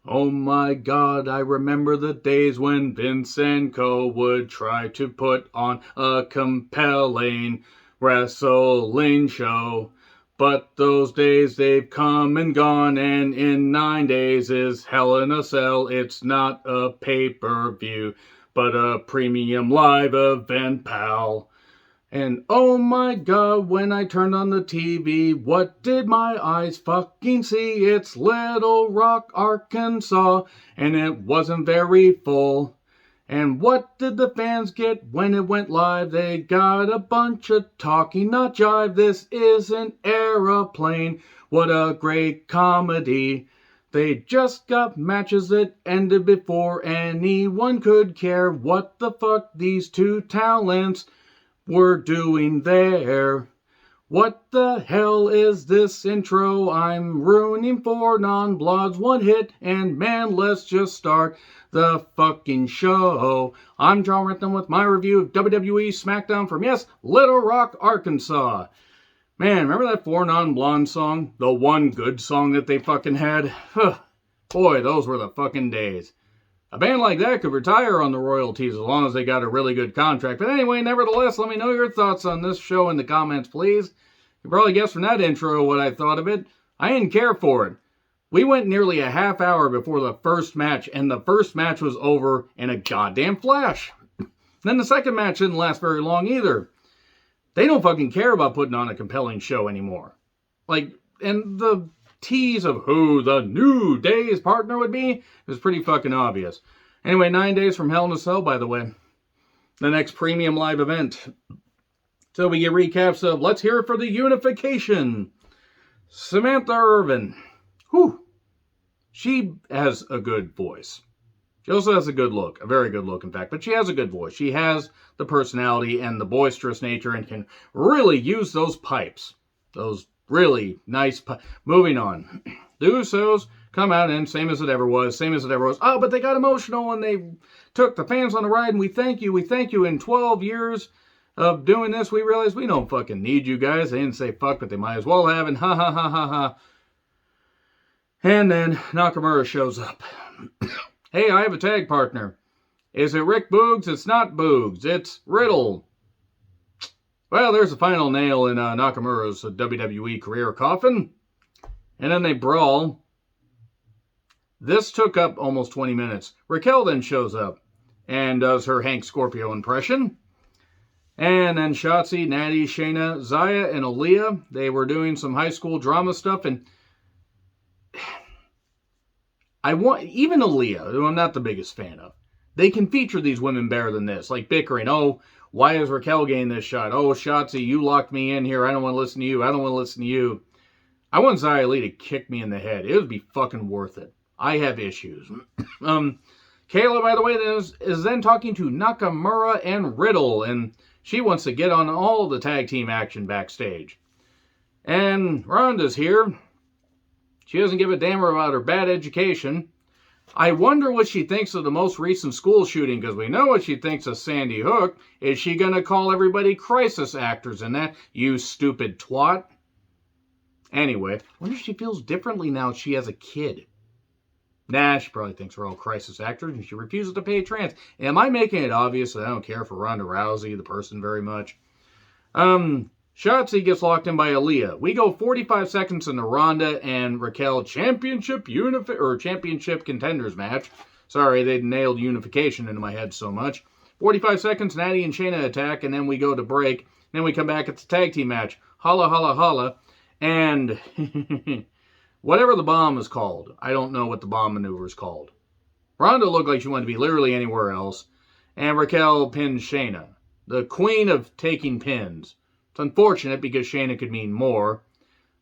Oh my God, I remember the days when Vince and Co. would try to put on a compelling wrestling show. But those days they've come and gone, and in 9 days is Hell in a Cell. It's not a pay-per-view, but a premium live event, pal. And oh my God, when I turned on the TV, what did my eyes fucking see? It's Little Rock, Arkansas, and it wasn't very full. And what did the fans get when it went live? They got a bunch of talking, not jive. This isn't Aeroplane. What a great comedy. They just got matches that ended before anyone could care. What the fuck these two talents were doing there. What the hell is this intro I'm ruining for non-blogs? One hit and man, let's just start the fucking show. I'm John Rentham with my review of WWE Smackdown from, yes, Little Rock, Arkansas. Man, remember that Four Non-Blonde song? The one good song that they fucking had? Boy, those were the fucking days. A band like that could retire on the royalties as long as they got a really good contract. But anyway, nevertheless, let me know your thoughts on this show in the comments, please. You probably guessed from that intro what I thought of it. I didn't care for it. We went nearly a half hour before the first match, and the first match was over in a goddamn flash. Then the second match didn't last very long either. They don't fucking care about putting on a compelling show anymore. And the tease of who the New Day's partner would be is pretty fucking obvious. Anyway, 9 days from Hell in a Cell, by the way. The next premium live event. So we get recaps of Let's Hear It for the Unification. Samantha Irvin. Whew. She has a good voice. She also has a good look. A very good look, in fact. But she has a good voice. She has the personality and the boisterous nature and can really use those pipes. Those really nice. Moving on. The Usos come out and same as it ever was. Oh, but they got emotional and they took the fans on the ride and we thank you. In 12 years of doing this, we realized we don't fucking need you guys. They didn't say fuck, but they might as well have. And ha ha ha ha ha. And then Nakamura shows up. Hey, I have a tag partner. Is it Rick Boogs? It's not Boogs. It's Riddle. Well, there's the final nail in Nakamura's WWE career coffin. And then they brawl. This took up almost 20 minutes. Raquel then shows up and does her Hank Scorpio impression. And then Shotzi, Natty, Shayna, Zaya, and Aaliyah, they were doing some high school drama stuff. And even Aaliyah, who I'm not the biggest fan of, they can feature these women better than this. Like bickering, oh, why is Raquel getting this shot? Oh, Shotzi, you locked me in here. I don't want to listen to you. I want Xia Li to kick me in the head. It would be fucking worth it. I have issues. Kayla, by the way, is then talking to Nakamura and Riddle, and she wants to get on all the tag team action backstage. And Ronda's here. She doesn't give a damn about her bad education. I wonder what she thinks of the most recent school shooting, because we know what she thinks of Sandy Hook. Is she going to call everybody crisis actors and that, you stupid twat? Anyway, I wonder if she feels differently now she has a kid. Nah, she probably thinks we're all crisis actors and she refuses to pay trans. Am I making it obvious that I don't care for Ronda Rousey, the person, very much? Shotzi gets locked in by Aaliyah. We go 45 seconds in the Ronda and Raquel championship contenders match. Sorry, they nailed unification into my head so much. 45 seconds, Natty and Shayna attack, and then we go to break. Then we come back at the tag team match. Holla, holla, holla. And whatever the bomb is called, I don't know what the bomb maneuver is called. Ronda looked like she wanted to be literally anywhere else. And Raquel pins Shayna, the queen of taking pins. It's unfortunate because Shayna could mean more.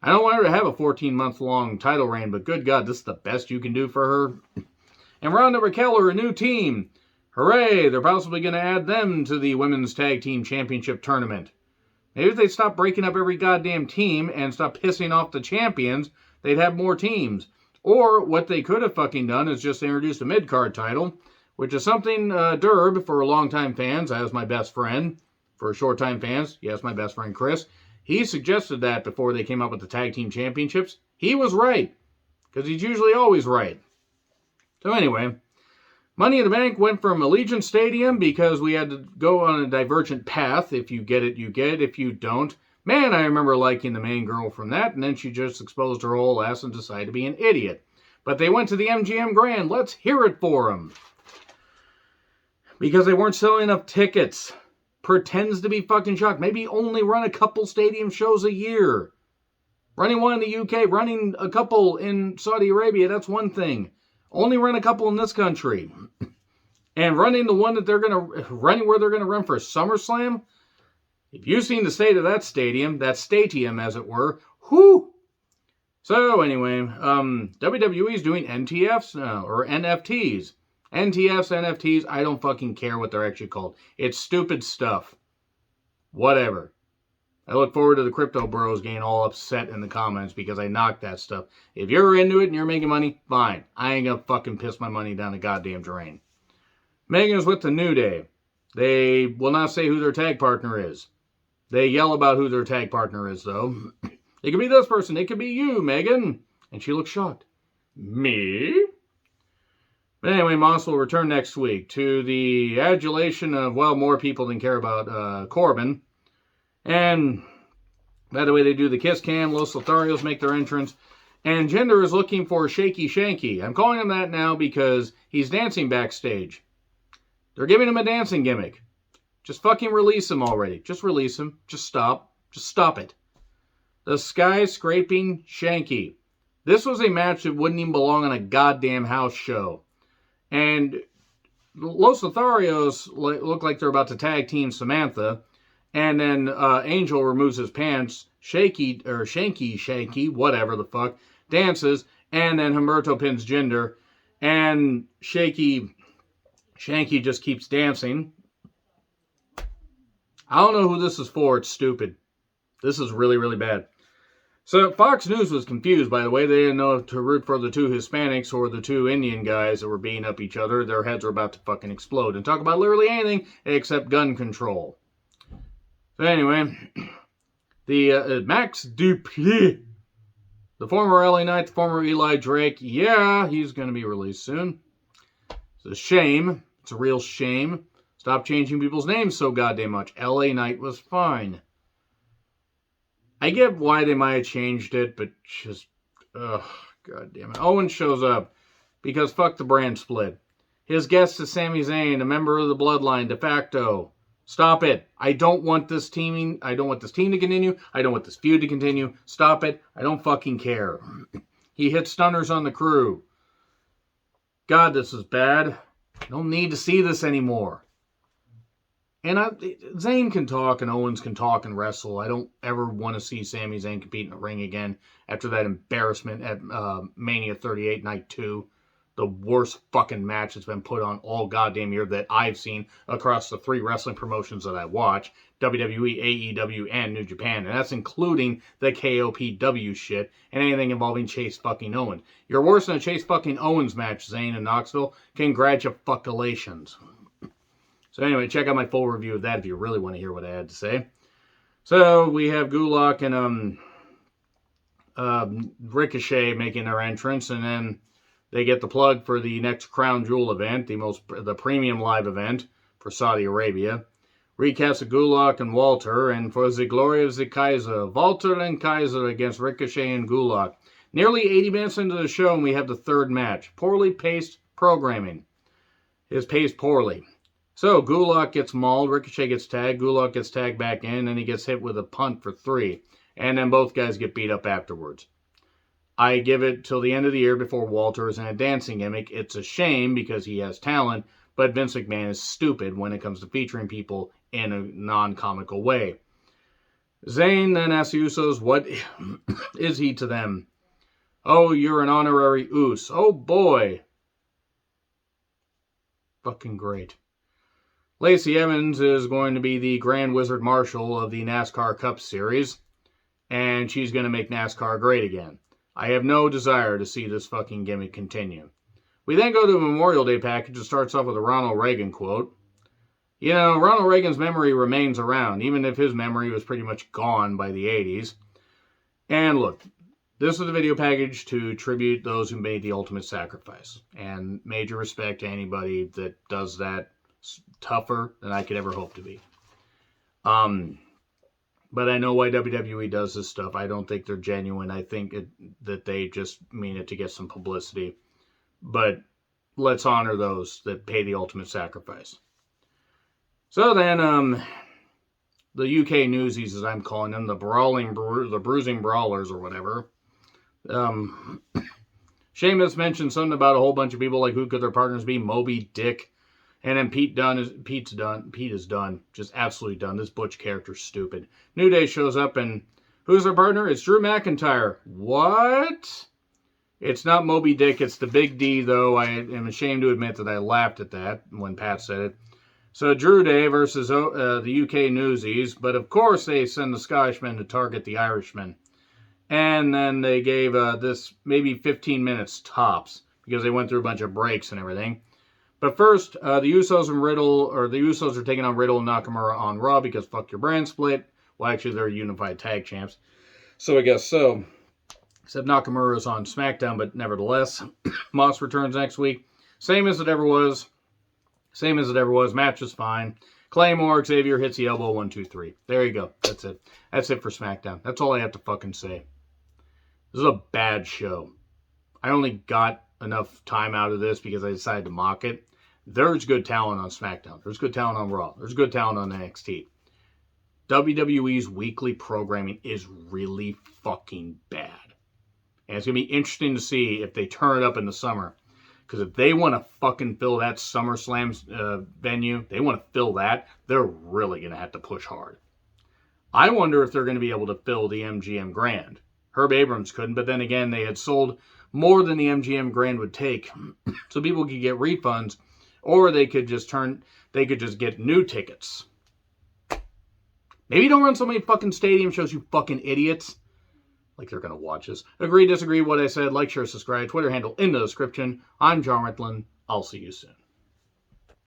I don't want her to have a 14-month-long title reign, but good God, this is the best you can do for her. And Ronda and Raquel are a new team. Hooray, they're possibly going to add them to the Women's Tag Team Championship Tournament. Maybe if they stop breaking up every goddamn team and stop pissing off the champions, they'd have more teams. Or what they could have fucking done is just introduced a mid-card title, which is something Derb, for longtime fans, as my best friend. For short-time fans, yes, my best friend Chris, he suggested that before they came up with the Tag Team Championships. He was right, because he's usually always right. So anyway, Money in the Bank went from Allegiant Stadium because we had to go on a divergent path. If you get it, you get it. If you don't, man, I remember liking the main girl from that, and then she just exposed her whole ass and decided to be an idiot. But they went to the MGM Grand. Let's hear it for them. Because they weren't selling enough tickets. Pretends to be fucking shocked. Maybe only run a couple stadium shows a year. Running one in the UK, running a couple in Saudi Arabia, that's one thing. Only run a couple in this country. And running the one that running where they're going to run for SummerSlam. If you've seen the state of that stadium as it were, whoo! So anyway, WWE is doing NTFs now, or NFTs. NTFs, NFTs, I don't fucking care what they're actually called. It's stupid stuff. Whatever. I look forward to the crypto bros getting all upset in the comments because I knocked that stuff. If you're into it and you're making money, fine. I ain't gonna fucking piss my money down the goddamn drain. Megan's with the New Day. They will not say who their tag partner is. They yell about who their tag partner is, though. It could be this person. It could be you, Megan. And she looks shocked. Me? But anyway, Moss will return next week to the adulation of, well, more people than care about Corbin. And, by the way, they do the kiss cam. Los Lotharios make their entrance. And Jinder is looking for Shaky Shanky. I'm calling him that now because he's dancing backstage. They're giving him a dancing gimmick. Just fucking release him already. Just release him. Just stop. Just stop it. The Skyscraping Shanky. This was a match that wouldn't even belong on a goddamn house show. And Los Lotharios look like they're about to tag team Samantha. And then Angel removes his pants, Shanky, whatever the fuck, dances, and then Humberto pins Jinder, and Shanky just keeps dancing. I don't know who this is for. It's stupid. This is really, really bad. So Fox News was confused, by the way. They didn't know to root for the two Hispanics or the two Indian guys that were beating up each other. Their heads were about to fucking explode and talk about literally anything except gun control. So anyway, the Max Dupree, the former LA Knight, the former Eli Drake, yeah, he's going to be released soon. It's a shame. It's a real shame. Stop changing people's names so goddamn much. LA Knight was fine. I get why they might have changed it, but just, ugh, goddamn it. Owen shows up because fuck the brand split. His guest is Sami Zayn, a member of the Bloodline, de facto. Stop it. I don't want this teaming. I don't want this team to continue. I don't want this feud to continue. Stop it. I don't fucking care. He hit stunners on the crew. God, this is bad. I don't need to see this anymore. And Zayn can talk and Owens can talk and wrestle. I don't ever want to see Sami Zayn compete in the ring again after that embarrassment at Mania 38 Night 2. The worst fucking match that's been put on all goddamn year that I've seen across the three wrestling promotions that I watch. WWE, AEW, and New Japan. And that's including the KOPW shit and anything involving Chase fucking Owens. You're worse than a Chase fucking Owens match, Zayn and Knoxville. Congratulations. So anyway, check out my full review of that if you really want to hear what I had to say. So we have Gulak and Ricochet making their entrance, and then they get the plug for the next Crown Jewel event, the premium live event for Saudi Arabia. Recaps of Gulak and Walter, and for the glory of the Kaiser, Walter and Kaiser against Ricochet and Gulak. Nearly 80 minutes into the show, and we have the third match. Poorly paced programming. It is paced poorly. So Gulak gets mauled, Ricochet gets tagged, Gulak gets tagged back in, and he gets hit with a punt for 3. And then both guys get beat up afterwards. I give it till the end of the year before Walter is in a dancing gimmick. It's a shame because he has talent, but Vince McMahon is stupid when it comes to featuring people in a non-comical way. Zayn then asks the Usos, what is he to them? Oh, you're an honorary Us. Oh boy. Fucking great. Lacey Evans is going to be the Grand Wizard Marshal of the NASCAR Cup Series, and she's going to make NASCAR great again. I have no desire to see this fucking gimmick continue. We then go to a Memorial Day package that starts off with a Ronald Reagan quote. You know, Ronald Reagan's memory remains around, even if his memory was pretty much gone by the 80s. And look, This is a video package to tribute those who made the ultimate sacrifice. And major respect to anybody that does that tougher than I could ever hope to be. But I know why WWE does this stuff. I don't think they're genuine. I think that they just mean it to get some publicity. But let's honor those that pay the ultimate sacrifice. So then, the UK newsies, as I'm calling them, the bruising brawlers or whatever. Sheamus mentioned something about a whole bunch of people, like who could their partners be? Moby, Dick, and then Pete is done. Just absolutely done. This Butch character's stupid. New Day shows up, and who's their partner? It's Drew McIntyre. What? It's not Moby Dick. It's the Big D, though. I am ashamed to admit that I laughed at that when Pat said it. So Drew Day versus the UK newsies, but of course they send the Scotsman to target the Irishman. And then they gave this maybe 15 minutes tops because they went through a bunch of breaks and everything. But first, the Usos are taking on Riddle and Nakamura on Raw because fuck your brand split. Well, actually, they're unified tag champs. So I guess so. Except Nakamura is on Smackdown, but nevertheless, Moss returns next week. Same as it ever was. Match is fine. Claymore, Xavier hits the elbow, 1, 2, 3. There you go. That's it. That's it for SmackDown. That's all I have to fucking say. This is a bad show. I only got enough time out of this because I decided to mock it. There's good talent on SmackDown. There's good talent on Raw. There's good talent on NXT. WWE's weekly programming is really fucking bad. And it's going to be interesting to see if they turn it up in the summer. Because if they want to fucking fill that SummerSlam venue, they want to fill that, they're really going to have to push hard. I wonder if they're going to be able to fill the MGM Grand. Herb Abrams couldn't, but then again, they had sold more than the MGM Grand would take. So people could get refunds, or they could just get new tickets. Maybe don't run so many fucking stadium shows, you fucking idiots. Like they're going to watch us. Agree, disagree, what I said. Like, share, subscribe. Twitter handle in the description. I'm John Ritlin. I'll see you soon.